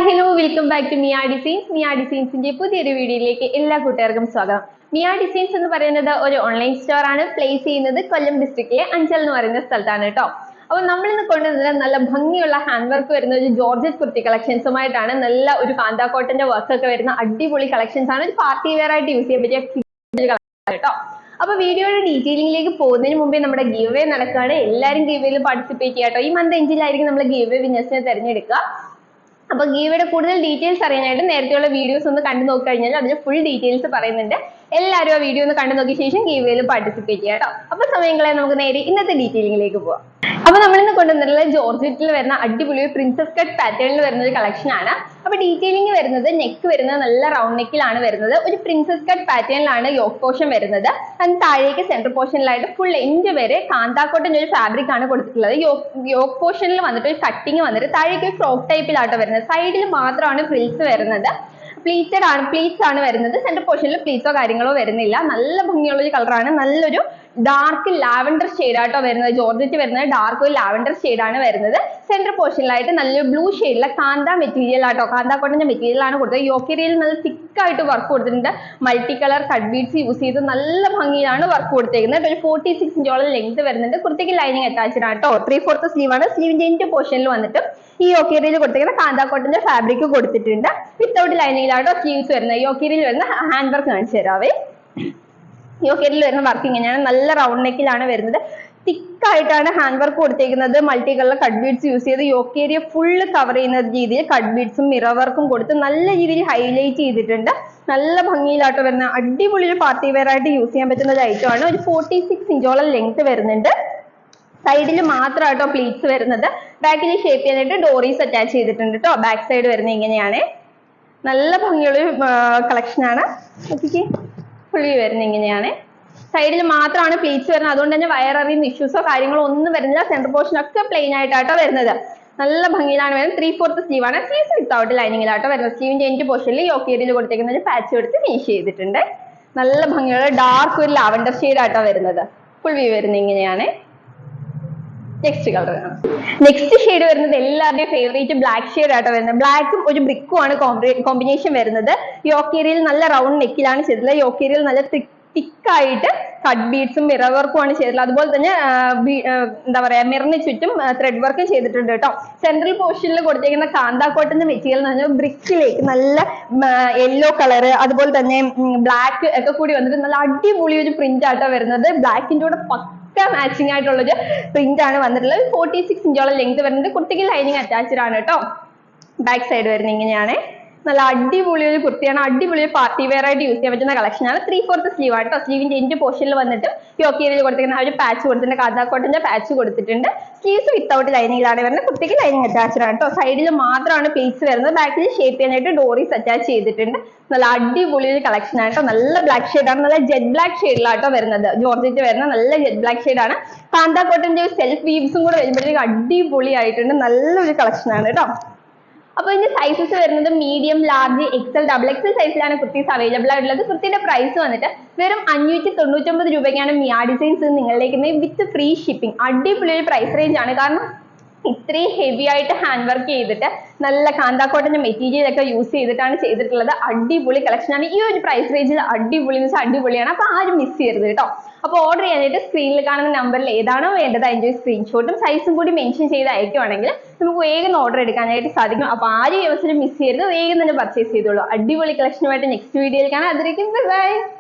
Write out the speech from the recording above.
Hi hello welcome back to Miya designs. Miya ഡിസൈൻസിന്റെ പുതിയൊരു വീഡിയോയിലേക്ക് എല്ലാ കൂട്ടുകാർക്കും സ്വാഗതം. മിയ ഡിസൈൻസ് എന്ന് പറയുന്നത് ഒരു ഓൺലൈൻ സ്റ്റോർ ആണ്. പ്ലേസ് ചെയ്യുന്നത് കൊല്ലം ഡിസ്ട്രിക്റ്റിലെ അഞ്ചൽ എന്ന് പറയുന്ന സ്ഥലത്താണ് കേട്ടോ. അപ്പോൾ നമ്മൾ ഇന്ന് കൊണ്ടുവന്നത് നല്ല ഭംഗിയുള്ള ഹാൻഡ് വർക്ക് വരുന്ന ഒരു ജോർജറ്റ് കുർത്തി കളക്ഷൻസുമായിട്ടാണ്. നല്ല ഒരു കാന്ത കോട്ടന്റെ വർക്ക് ഒക്കെ വരുന്ന അടിപൊളി കളക്ഷൻസ് ആണ്. ഒരു പാർട്ടി വെയർ ആയിട്ട് യൂസ് ചെയ്യാൻ പറ്റിയ കളക്ഷൻ കേട്ടോ. അപ്പൊ വീഡിയോയുടെ ഡീറ്റെയിലിംഗിലേക്ക് പോകുന്നതിന് മുമ്പേ നമ്മുടെ ഗീവ് അവേ നടക്കുകയാണ്. എല്ലാവരും ഗീവ് അവേയിൽ പാർട്ടിസിപ്പേറ്റ് ചെയ്യാം കേട്ടോ. ഈ മന്ത് എൻഡിലായിരിക്കും നമ്മൾ ഗീവ് അവേ വിന്നേഴ്സിനെ തിരഞ്ഞെടുക്കുക. അപ്പൊ ഗീവയുടെ കൂടുതൽ ഡീറ്റെയിൽസ് അറിയാനായിട്ട് നേരത്തെയുള്ള വീഡിയോസ് ഒന്ന് കണ്ടു നോക്കി കഴിഞ്ഞാൽ അതിൽ ഫുൾ ഡീറ്റെയിൽസ് പറയുന്നുണ്ട്. എല്ലാവരും ആ വീഡിയോ ഒന്ന് കണ്ടു നോക്കിയ ശേഷം ഗീവയിൽ പാർട്ടിസിപ്പേറ്റ് ചെയ്യാം കേട്ടോ. അപ്പൊ സമയങ്ങളെ നമുക്ക് നേരെ ഇന്നത്തെ ഡീറ്റെയിലിംഗിലേക്ക് പോവാം. അപ്പൊ നമ്മളിന്ന് കൊണ്ടുവന്നിട്ടുള്ള ജോർജറ്റിൽ വരുന്ന അടിപൊളി പ്രിൻസസ് കട്ട് പാറ്റേണിൽ വരുന്ന ഒരു കളക്ഷൻ ആണ്. അപ്പൊ ഡീറ്റെയിലിംഗ് വരുന്നത് നെക്ക് വരുന്നത് നല്ല റൗണ്ട് നെക്കിലാണ് വരുന്നത്. ഒരു പ്രിൻസസ് കട്ട് പാറ്റേണിലാണ് യോക്ക് പോർഷൻ വരുന്നത്. അതിന് താഴേക്ക് സെന്റർ പോർഷനിലായിട്ട് ഫുൾ എൻഡ് വരെ കാന്താക്കോട്ടന്റെ ഒരു ഫാബ്രിക് ആണ് കൊടുത്തിട്ടുള്ളത്. യോക്ക് പോർഷനിൽ വന്നിട്ട് ഒരു കട്ടിങ് വന്നിട്ട് താഴേക്ക് ഫ്രോക്ക് ടൈപ്പിലാട്ടോ വരുന്നത്. സൈഡിൽ മാത്രമാണ് ഫ്രിൽസ് വരുന്നത്. പ്ലീറ്റ്സ് ആണ് വരുന്നത്. സെന്റർ പോർഷനിൽ പ്ലീറ്റ്സോ കാര്യങ്ങളോ വരുന്നില്ല. നല്ല ഭംഗിയുള്ള ഒരു കളറാണ്. നല്ലൊരു ഡാർക്ക് ലാവൻഡർ ഷെയ്ഡ് ആട്ടോ വരുന്നത്. ജോർജറ്റ് വരുന്നത് ഡാർക്ക് ഒരു ലാവൻഡർ ഷെയ്ഡ് ആണ് വരുന്നത്. സെന്റർ പോർഷനിലായിട്ട് നല്ലൊരു ബ്ലൂ ഷെയ്ഡിലെ കാന്ത മെറ്റീരിയൽ ആട്ടോ, കാന്ത കോട്ടന്റെ മെറ്റീരിയൽ ആണ് കൊടുത്തത്. യോക്കേരിയയിൽ നല്ല തിക്കായിട്ട് വർക്ക് കൊടുത്തിട്ടുണ്ട്. Multi colour cut beads use ചെയ്ത് നല്ല ഭംഗിയിലാണ് വർക്ക് കൊടുത്തേക്കുന്നത്. ഒരു 46 ഇഞ്ചോളം ലെങ്ത് വരുന്നുണ്ട്. കുർത്തിക്ക് ലൈനിങ് അറ്റാച്ച്ഡ് ആണ് കേട്ടോ. 3/4 സ്ലീവ് ആണ്. സ്ലീവിന്റെ എൻഡ് പോർഷനിൽ വന്നിട്ട് ഈ യോക്കേരിയയിൽ കൊടുത്തേക്കുന്ന കാന്ത കോട്ടന്റെ ഫാബ്രിക് കൊടുത്തിട്ടുണ്ട്. വിത്തൗട്ട് ലൈനിങ്ങിലാട്ടോ സ്ലീവ്സ് വരുന്നത്. യോക്കേരിയയിൽ വരുന്ന ഹാൻഡ് വർക്ക് കാണിച്ചു തരാവേ. യോക്കേരിയയിൽ വരുന്ന വർക്ക് ഇങ്ങനെയാണ്. നല്ല റൗണ്ട് നെക്കിലാണ് വരുന്നത്. തിക്കായിട്ടാണ് ഹാൻഡ് വർക്ക് കൊടുത്തേക്കുന്നത്. Multi colour cut beads use ചെയ്ത് യോക്കേരിയ ഫുള്ള് കവർ ചെയ്യുന്ന രീതിയിൽ കട്ട് ബീഡ്സും മിറർ വർക്കും കൊടുത്ത് നല്ല രീതിയിൽ ഹൈലൈറ്റ് ചെയ്തിട്ടുണ്ട്. നല്ല ഭംഗിയിലാട്ടോ വരുന്ന അടിപൊളി ഒരു പാർട്ടി വെയർ ആയിട്ട് യൂസ് ചെയ്യാൻ പറ്റുന്ന ഒരു ഐറ്റം ആണ്. ഒരു 46 ഇഞ്ചോളം ലെങ്ത് വരുന്നുണ്ട്. സൈഡിൽ മാത്രമായിട്ടോ പ്ലീറ്റ്സ് വരുന്നത്. ബാക്കിൽ ഷേപ്പ് ചെയ്യാനായിട്ട് ഡോറീസ് അറ്റാച്ച് ചെയ്തിട്ടുണ്ട് കേട്ടോ. ബാക്ക് സൈഡ് വരുന്നത് ഇങ്ങനെയാണ്. നല്ല ഭംഗിയുള്ള കളക്ഷൻ ആണ്. ഫുള്ളി വരുന്നത് ഇങ്ങനെയാണ്. സൈഡിൽ മാത്രമാണ് പ്ലീറ്റ്സ് വരുന്നത്. അതുകൊണ്ട് തന്നെ വയർ അറിയുന്ന ഇഷ്യൂസോ കാര്യങ്ങളോ ഒന്നും വരുന്നില്ല. സെന്റർ പോർഷൻ ഒക്കെ പ്ലെയിൻ ആയിട്ടാട്ടോ വരുന്നത്. നല്ല ഭംഗിയിലാണ് വരുന്നത്. 3/4 സ്ലീവ് ആണ്. സ്ലീവ്സ് വിത്തൗട്ട് ലൈനിങ്ങിലാട്ടോ വരുന്നത്. സ്ലീവിന്റെ എൻഡ് പോർഷനിൽ യോക്കേരിയയിൽ കൊടുത്തേക്കുന്ന ഒരു പാച്ച് കൊടുത്ത് ഫിനിഷ് ചെയ്തിട്ടുണ്ട്. നല്ല ഭംഗിയുള്ള ഡാർക്ക് ഒരു ലാവൻഡർ ഷെയ്ഡ് ആട്ടോ വരുന്നത്. ഫുൾ വ്യൂ വരുന്നത് ഇങ്ങനെയാണ്. നെക്സ്റ്റ് കളർ ആണ്. നെക്സ്റ്റ് ഷെയ്ഡ് വരുന്നത് എല്ലാവരുടെയും ഫേവറേറ്റ് ബ്ലാക്ക് ഷെയ്ഡ് ആട്ടോ വരുന്നത്. ബ്ലാക്കും ഒരു ബ്രിക്കും ആണ് കോമ്പിനേഷൻ വരുന്നത്. യോക്കേരിയയിൽ നല്ല റൗണ്ട് നെക്കിലാണ് ചെയ്തിട്ടുള്ളത്. യോക്കേരിയയിൽ നല്ല തിക്കായിട്ട് കട്ട് ബീഡ്സും മിറർ വർക്കും ആണ് ചെയ്തിട്ടുള്ളത്. അതുപോലെ തന്നെ എന്താ പറയാ മിററിന് ചുറ്റും ത്രെഡ് വർക്കും ചെയ്തിട്ടുണ്ട് കേട്ടോ. സെൻട്രൽ പോർഷനിൽ കൊടുത്തേക്കുന്ന കാന്ത കോട്ടന്റെ മെറ്റീരിയൽ എന്ന് പറഞ്ഞാൽ ബ്രിക്കിലേക്ക് നല്ല യെല്ലോ കളർ അതുപോലെ തന്നെ ബ്ലാക്ക് ഒക്കെ കൂടി വന്നിട്ട് നല്ല അടിപൊളി ഒരു പ്രിന്റ് ആട്ടോ വരുന്നത്. ബ്ലാക്കിന്റെ കൂടെ മാച്ചിങ് ആയിട്ടുള്ളൊരു പ്രിന്റ് ആണ് വന്നിട്ടുള്ളത്. 46 ഇഞ്ചോളം ലെങ്ത് വരുന്നത്. കുർത്തിക്ക് ലൈനിങ് അറ്റാച്ച്ഡ് ആണ് കേട്ടോ. ബാക്ക് സൈഡ് വരുന്നത് ഇങ്ങനെയാണ്. നല്ല അടിപൊളി ഒരു കുർത്തിയാണ്. അടിപൊളി ഒരു പാർട്ടി വെയർ ആയിട്ട് യൂസ് ചെയ്യാൻ പറ്റുന്ന കളക്ഷൻ ആണ്. 3/4 സ്ലീവ് ആണ് കേട്ടോ. സ്ലീവിന്റെ എൻഡ് പോർഷനിൽ വന്നിട്ട് യോക്കേരിയയിൽ കൊടുത്തിരിക്കുന്ന ഒരു പാച്ച് കൊടുത്തിട്ടുണ്ട്. കാന്ത കോട്ടന്റെ പാച്ച് കൊടുത്തിട്ടുണ്ട്. സ്ലീവ്സ് വിത്തൗട്ട് ലൈനിങ്ങിലാണ് വരുന്നത്. കുർത്തിക്ക് ലൈനിങ് അറ്റാച്ച്ഡ് ആണ് കേട്ടോ. സൈഡിൽ മാത്രമാണ് പ്ലീറ്റ്സ് വരുന്നത്. ബാക്കിൽ ഷേപ്പ് ചെയ്യാനായിട്ട് ഡോറീസ് അറ്റാച്ച് ചെയ്തിട്ടുണ്ട്. നല്ല അടിപൊളി ഒരു കളക്ഷൻ ആണ് കേട്ടോ. നല്ല ബ്ലാക്ക് ഷെയ്ഡ് ആണ്. നല്ല ജെറ്റ് ബ്ലാക്ക് ഷെയ്ഡിലാട്ടോ വരുന്നത്. ജോർജറ്റ് വരുന്ന നല്ല ജെറ്റ് ബ്ലാക്ക് ഷെയ്ഡ് ആണ്. കാന്ത കോട്ടന്റെ സെൽഫ് വീവ്സും കൂടെ വരുമ്പോഴത്തേക്ക് അടിപൊളി ആയിട്ടുണ്ട്. നല്ലൊരു കളക്ഷൻ ആണ് കേട്ടോ. അപ്പൊ ഇതിന്റെ സൈസസ് വരുന്നത് മീഡിയം, ലാർജ്, എക്സൽ, XXL സൈസിലാണ് കുർത്തീസ് അവൈലബിൾ ആയിട്ടുള്ളത്. കുർത്തിയുടെ പ്രൈസ് വന്നിട്ട് വെറും 599 രൂപയ്ക്കാണ് മിയ ഡിസൈൻസ് നിങ്ങളിലേക്ക് വിത്ത് ഫ്രീ ഷിപ്പിംഗ്. അടിപൊളി ഒരു പ്രൈസ് റേഞ്ച് ആണ്. കാരണം ഇത്രയും ഹെവി ആയിട്ട് ഹാൻഡ് വർക്ക് ചെയ്തിട്ട് നല്ല കാന്ത കോട്ടന്റെ മെറ്റീരിയൽ ഒക്കെ യൂസ് ചെയ്തിട്ടാണ് ചെയ്തിട്ടുള്ളത്. അടിപൊളി കളക്ഷൻ ആണ്. ഈ ഒരു പ്രൈസ് റേഞ്ചിൽ അടിപൊളി എന്ന് വെച്ചാൽ അടിപൊളിയാണ്. അപ്പൊ ആരും മിസ് ചെയ്യരുത് കേട്ടോ. അപ്പൊ ഓർഡർ ചെയ്യാനായിട്ട് സ്ക്രീനിൽ കാണുന്ന നമ്പറിൽ ഏതാണോ വേണ്ടത് അതിന്റെ സ്ക്രീൻഷോട്ടും സൈസും കൂടി മെൻഷൻ ചെയ്ത് അയക്കുവാണെങ്കിൽ നമുക്ക് വേഗം ഓർഡർ എടുക്കാനായിട്ട് സാധിക്കും. അപ്പൊ ആരും ഈ അവസരം മിസ് ചെയ്യരുത്. വേഗം തന്നെ പർച്ചേസ് ചെയ്തോളൂ. അടിപൊളി കളക്ഷനുമായിട്ട് നെക്സ്റ്റ് വീഡിയോയിൽ കാണാം. അതിലേക്കും ബൈ.